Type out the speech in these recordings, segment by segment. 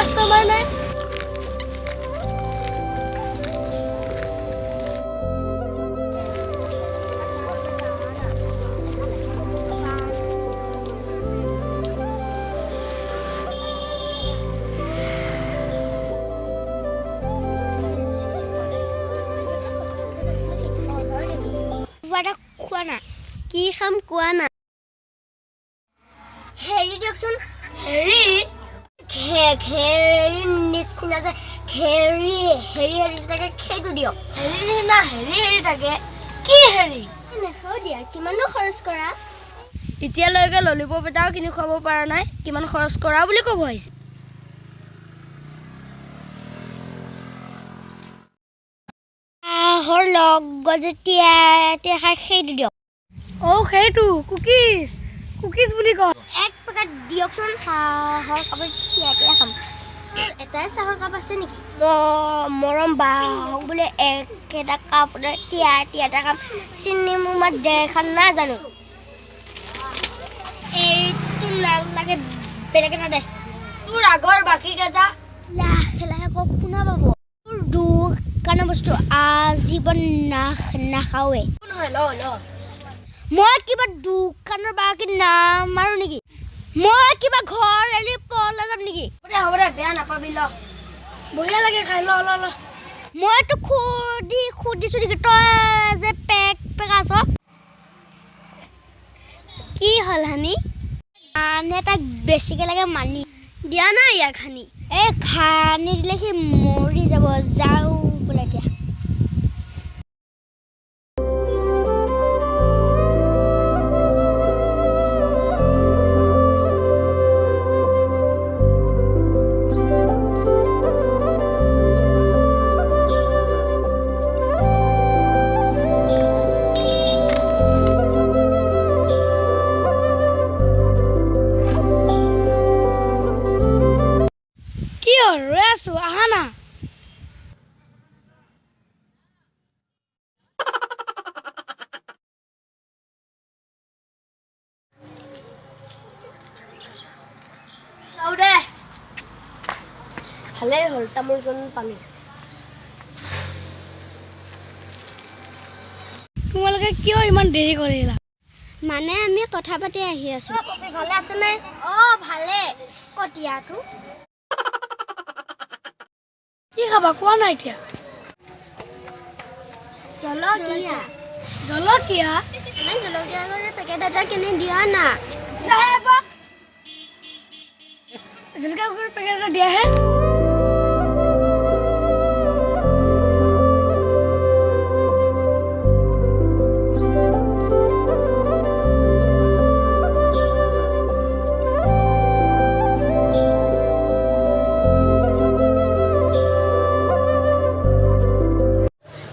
customer নাই খোৱা না কি খাম কোৱা না হেৰি দিয়কচোন হেৰি হেৰি নিচিনা যে হেৰি থাকে সেইটো দিয়ক হেৰি না হেৰি থাকে কি হেৰি নেখাও দিয়া কিমানো খৰচ কৰা এতিয়ালৈকে ললিপপ এটাও কিনি খুৱাব পৰা নাই কিমান খৰচ কৰা বুলি ক'ব আহিছে চাহৰ লগত যেতিয়া খাই সেইটো দিয়ক সেইটো কুকিজ বুলি কয় এক পেকেট দিয়কচোন চাহৰ কাপত তিয়াই খাম এটাই চাহৰ কাপ আছে নেকি মৰম বাহক বোলে একেটা কাপতে তিয়াই খাম চিনি মোৰ মাত দেখা নাই জানো এইটো নালাগে বেলেগ এটা দে তোৰ আগৰ বাকী কেইটা লাহে লাহে কওক শুনা পাব তোৰ দোকানৰ বস্তু আজীৱন নাখাওৱে নহয় ল মই কিবা দোকানৰ বাকী নামাৰো নেকি মই কিবা ঘৰ এৰি পলা যাম নেকি হ'ব দে বেয়া নাপাবি ল বঢ়িয়া লাগে খাই ল মইতো সুধিছো নেকি তই যে পেক আছ কি হ'ল হানি মানে তাক বেছিকে লাগে মানি দিয়া নাই ইয়াক খানি খানি দিলে সি মৰি যাব যাও বোলে এতিয়া ৰৈ আছো আহা না দে ভালেই হ'ল তামোলখন পানী তোমালোকে কিয় ইমান দেৰি কৰিলা মানে আমি কথা পাতি আহি আছো ভালে আছে নে ভালে কটিয়াটো কি খাবা কোৱা নাই এতিয়া জলকীয়া জলকীয়া পেকেট এটা কিনি দিয়া না জলকীয়া পেকেট এটা দিয়াহে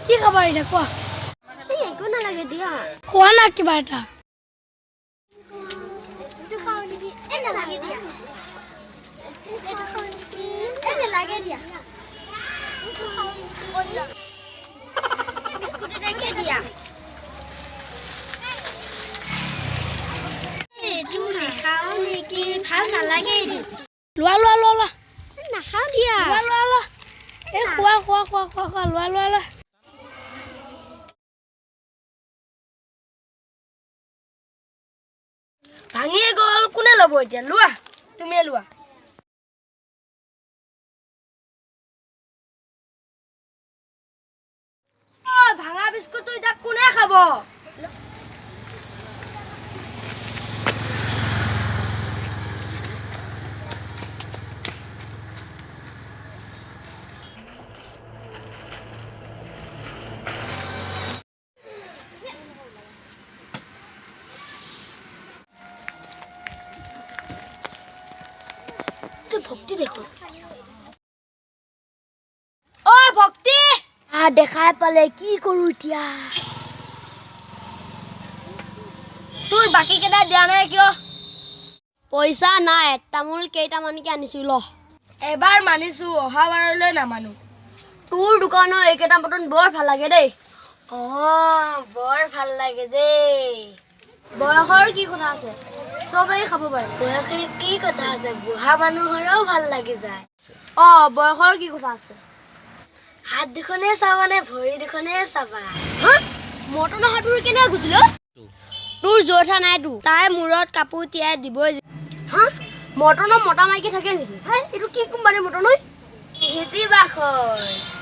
কি খাবা এতিয়া কোৱা একো নালাগে দিয়া খোৱা না কিবা এটা ভাল নালাগে লোৱা নাখাও দিয়া খোৱা ভাঙিয়ে গ'ল কোনে ল'ব এতিয়া লোৱা তুমিয়ে লোৱা ভাঙা বিস্কুটটো এতিয়া কোনে খাব ভক্তি দেখো ভক্তি দেখাই পালে কি কৰো এতিয়া তোৰ বাকি কেইটা দিয়া নাই কিয় পইচা নাই তামোল কেইটামানকে আনিছো ল এবাৰ মানিছো অহা বাৰলৈ নামানো তোৰ দোকানৰ এইকেইটা বটন বৰ ভাল লাগে দেই বৰ ভাল লাগে দেই বয়সৰ কি কথা আছে চবেই খাব পাৰে বয়সৰ কি কথা আছে বুঢ়া মানুহৰো ভাল লাগি যায় বয়সৰ কি কথা আছে হাত দুখনে চাবানে ভৰি দুখনে চাবা মটনৰ হাতবোৰ কেনেকৈ গুচিল তোৰ জোঠা নাই তোৰ তাই মূৰত কাপোৰ তিয়াই দিবই মটনৰ মতা মাইকী থাকে নেকি এইটো কি কোম্পানীৰ মটৰ নৈ হিতি বাখৰ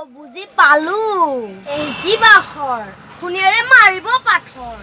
বুজি পালো এই বাখৰ শুনিয়াৰে মাৰিব পাথৰ